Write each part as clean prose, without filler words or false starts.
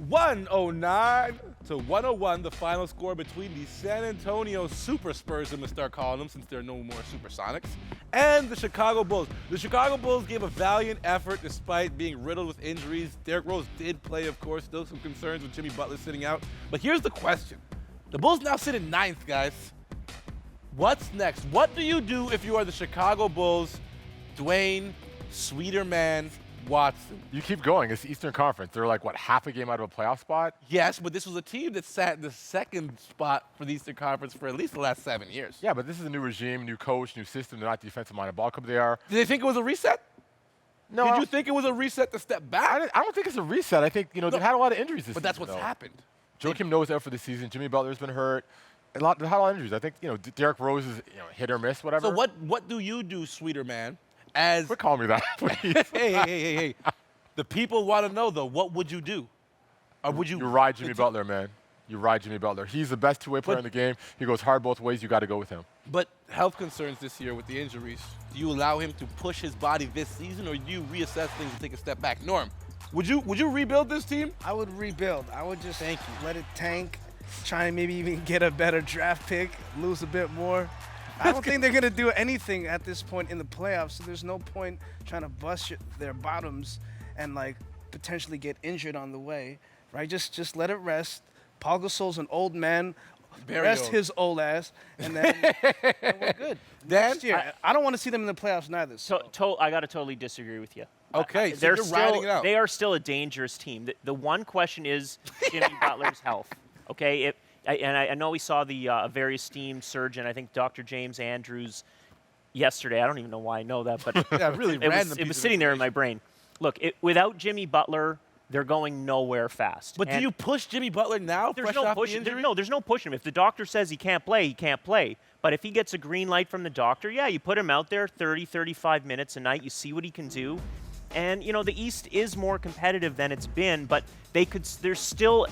109-101, the final score between the San Antonio Super Spurs, I'm going to start calling them since there are no more Supersonics, and the Chicago Bulls. The Chicago Bulls gave a valiant effort despite being riddled with injuries. Derrick Rose did play, of course, still some concerns with Jimmy Butler sitting out. But here's the question. The Bulls now sit in 9th, guys. What's next? What do you do if you are the Chicago Bulls, Dwayne, Sweeter Man, Watson? You keep going. It's the Eastern Conference. They're like, what, half a game out of a playoff spot? Yes, but this was a team that sat in the 2nd spot for the Eastern Conference for at least the last 7 years. Yeah, but this is a new regime, new coach, new system. They're not defensive-minded ball club. They are. Did they think it was a reset? No. Did you think it was a reset to step back? I don't think it's a reset. I think, they've had a lot of injuries this season. But that's what's happened. Joakim Noah's out for the season. Jimmy Butler's been hurt. They had a lot of injuries. I think, Derrick Rose is, hit or miss, whatever. So what do you do, Sweeter Man, as... Quit calling me that, please. Hey. The people want to know, though, what would you do? Or would you... You ride Jimmy Butler, man. You ride Jimmy Butler. He's the best two-way player in the game. He goes hard both ways. You got to go with him. But health concerns this year with the injuries, do you allow him to push his body this season, or do you reassess things and take a step back? Norm, would you rebuild this team? I would rebuild. I would just let it tank, try and maybe even get a better draft pick, lose a bit more. I don't think they're going to do anything at this point in the playoffs, so there's no point trying to bust their bottoms and potentially get injured on the way, right? Just let it rest. Paul Gasol's an old man. Rest his old ass, and then we're good. Next year, I don't want to see them in the playoffs neither. So. I got to totally disagree with you. Okay, so you're riding it out. They are still a dangerous team. The one question is Jimmy Butler's health. Okay, I know we saw the very esteemed surgeon, I think Dr. James Andrews, yesterday. I don't even know why I know that, but it was sitting there in my brain. Look, without Jimmy Butler, they're going nowhere fast. But do you push Jimmy Butler now? There's no pushing. There's no pushing him. If the doctor says he can't play, he can't play. But if he gets a green light from the doctor, yeah, you put him out there 30, 35 minutes a night. You see what he can do. And, the East is more competitive than it's been, but they're still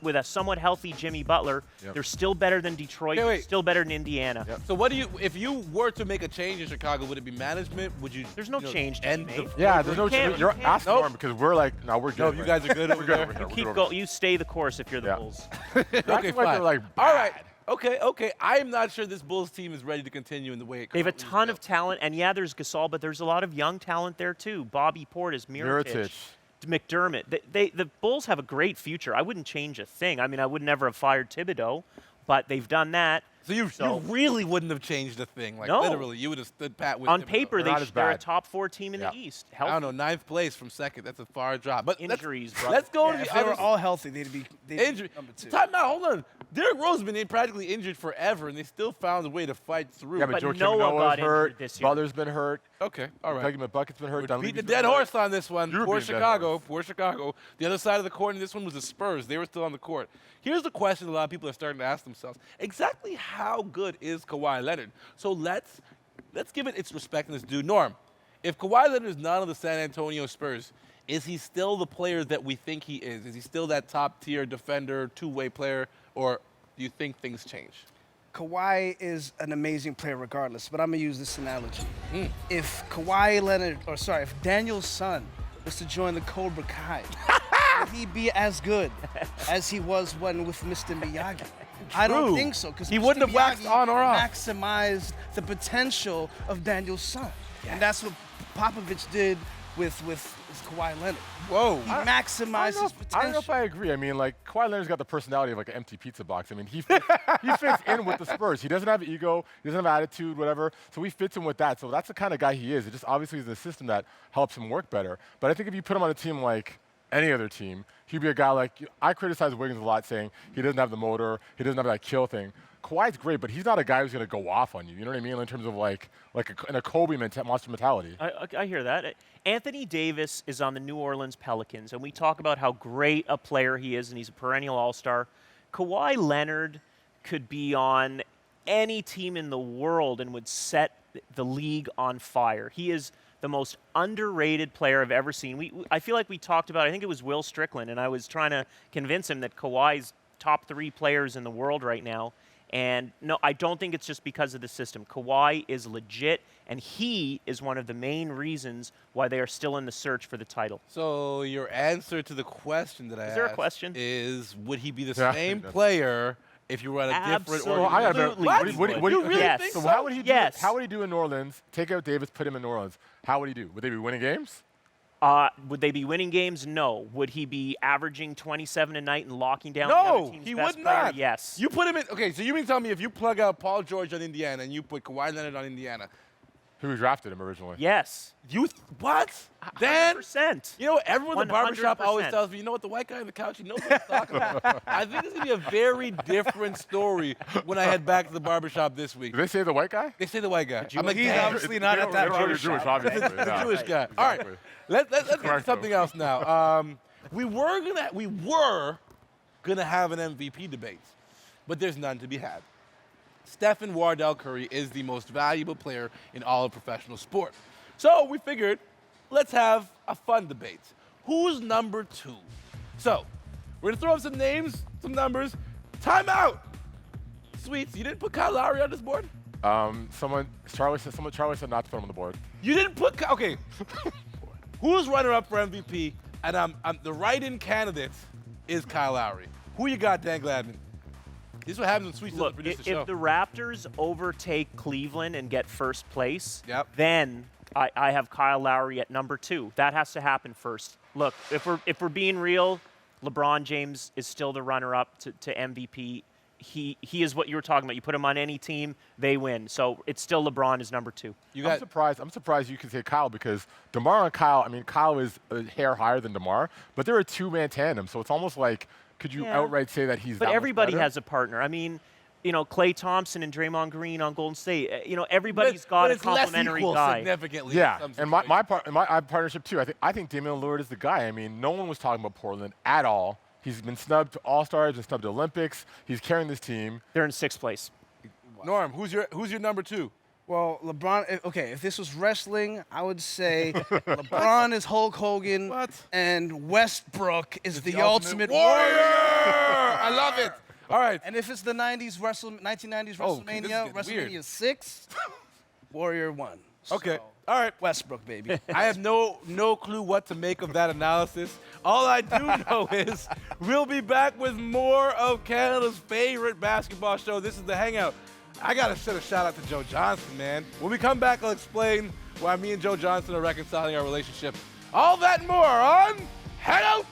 with a somewhat healthy Jimmy Butler, they're still better than Detroit, still better than Indiana. Yep. So if you were to make a change in Chicago, would it be management? Would you? There's no change to be made. There's no change. You're asking for him because we're like, no, we're good. No, you guys are good over there. You stay the course if you're the Bulls. Okay, fine. All right. Okay. I'm not sure this Bulls team is ready to continue in the way it They have a ton of talent, and there's Gasol, but there's a lot of young talent there too. Bobby Portis, Mirotic, McDermott. The Bulls have a great future. I wouldn't change a thing. I mean, I would never have fired Thibodeau, but they've done that. So you really wouldn't have changed a thing. No. Literally, you would have stood pat with on Thibodeau. paper, they're a top 4 team in the East. Healthy. I don't know, 9th place from 2nd. That's a far drop. But injuries, let's go to the if they were all healthy, they'd be injured. Number 2. Time out. Hold on. Derrick Rose has been practically injured forever, and they still found a way to fight through. Yeah, but Joakim Noah got hurt. This year. Butler's been hurt. Okay, all right. Peggy McBucket's been hurt. Beat the dead horse on this one. Poor Chicago. The other side of the court in this one was the Spurs. They were still on the court. Here's the question a lot of people are starting to ask themselves. Exactly how good is Kawhi Leonard? So let's give it its respect and its due. Norm, if Kawhi Leonard is not on the San Antonio Spurs, is he still the player that we think he is? Is he still that top-tier defender, two-way player, or do you think things change? Kawhi is an amazing player regardless, but I'm going to use this analogy. If if Daniel's son was to join the Cobra Kai, would he be as good as he was with Mr. Miyagi? I don't think so, because he wouldn't have waxed on or off. Maximized the potential of Daniel's son. And that's what Popovich did with Kawhi Leonard. Whoa. He maximized his potential. I don't know if I agree. I mean, Kawhi Leonard's got the personality of an empty pizza box. I mean, he fits in with the Spurs. He doesn't have ego. He doesn't have attitude, whatever. So he fits in with that. So that's the kind of guy he is. It just obviously is a system that helps him work better. But I think if you put him on a team like any other team, he'd be a guy I criticize Wiggins a lot, saying he doesn't have the motor, he doesn't have that kill thing. Kawhi's great, but he's not a guy who's going to go off on you. You know what I mean? In terms of in a Kobe monster mentality. I hear that. Anthony Davis is on the New Orleans Pelicans, and we talk about how great a player he is, and he's a perennial all-star. Kawhi Leonard could be on any team in the world and would set the league on fire. He is the most underrated player I've ever seen. I feel like we talked about, I think it was Will Strickland, and I was trying to convince him that Kawhi's top 3 players in the world right now. And no, I don't think it's just because of the system. Kawhi is legit, and he is one of the main reasons why they are still in the search for the title. So your answer to the question that I asked Is there a question? is, would he be the Yeah. same player if you were at a different Absolutely. Well, I gotta know, Absolutely. You really Yes. think so so? how would he do? Yes. How would he do in New Orleans? Take out Davis, put him in New Orleans. How would he do? Would they be winning games? Would they be winning games? No. Would he be averaging 27 a night and locking down the No, other team's he best would player? not. Yes. You put him in. Okay, so you mean tell me if you plug out Paul George on Indiana and you put Kawhi Leonard on Indiana, Who drafted him originally? Yes. what? Then 100%. you know everyone in the barbershop always 100%. tells me, you know what, the white guy on the couch, he knows what he's talking about. I think it's gonna be a very different story when I head back to the barbershop this week. Did they say the white guy? They say the white guy. I'm like, He's damn. obviously not at that They don't know you're barbershop. Jewish, obviously. The yeah. Jewish guy. All right, Exactly. let's get to Correct, something though. else now. We were gonna have an MVP debate, but there's none to be had. Stephen Wardell Curry is the most valuable player in all of professional sport. So we figured, let's have a fun debate. Who's number 2? So we're gonna throw up some names, some numbers. Timeout. Sweets, you didn't put Kyle Lowry on this board? Charlie said not to put him on the board. You didn't put okay. Who's runner-up for MVP? And the write-in candidate is Kyle Lowry. Who you got, Dan Gladman? This is what happens when Sweets doesn't Look, produce if the show. the Raptors overtake Cleveland and get first place, Yep. then I have Kyle Lowry at number 2. That has to happen first. Look, if we're being real, LeBron James is still the runner-up to MVP. He is what you were talking about. You put him on any team, they win. So it's still LeBron is number 2. I'm surprised you can say Kyle because DeMar and Kyle. I mean, Kyle is a hair higher than DeMar, but they're a two-man tandem. So it's almost like, could you Yeah. outright say that he's? But that much everybody better? has a partner. I mean, Klay Thompson and Draymond Green on Golden State. Everybody's got a it's less complementary equal guy. significantly. in Yeah, some and my situations. partnership too. I think Damian Lillard is the guy. I mean, no one was talking about Portland at all. He's been snubbed to All-Stars and snubbed to Olympics. He's carrying this team. They're in 6th place. Norm, who's your number 2? Well, LeBron, okay, if this was wrestling, I would say LeBron is Hulk Hogan What? and Westbrook is the ultimate warrior. warrior. I love it. All right. And if it's the 1990s Oh, this is WrestleMania, getting weird. WrestleMania 6, Warrior won. Okay. So, All right. Westbrook, baby. I have no clue what to make of that analysis. All I do know is we'll be back with more of Canada's favorite basketball show. This is The Hangout. I got to send a shout out to Joe Johnson, man. When we come back, I'll explain why me and Joe Johnson are reconciling our relationship. All that and more on Hangout.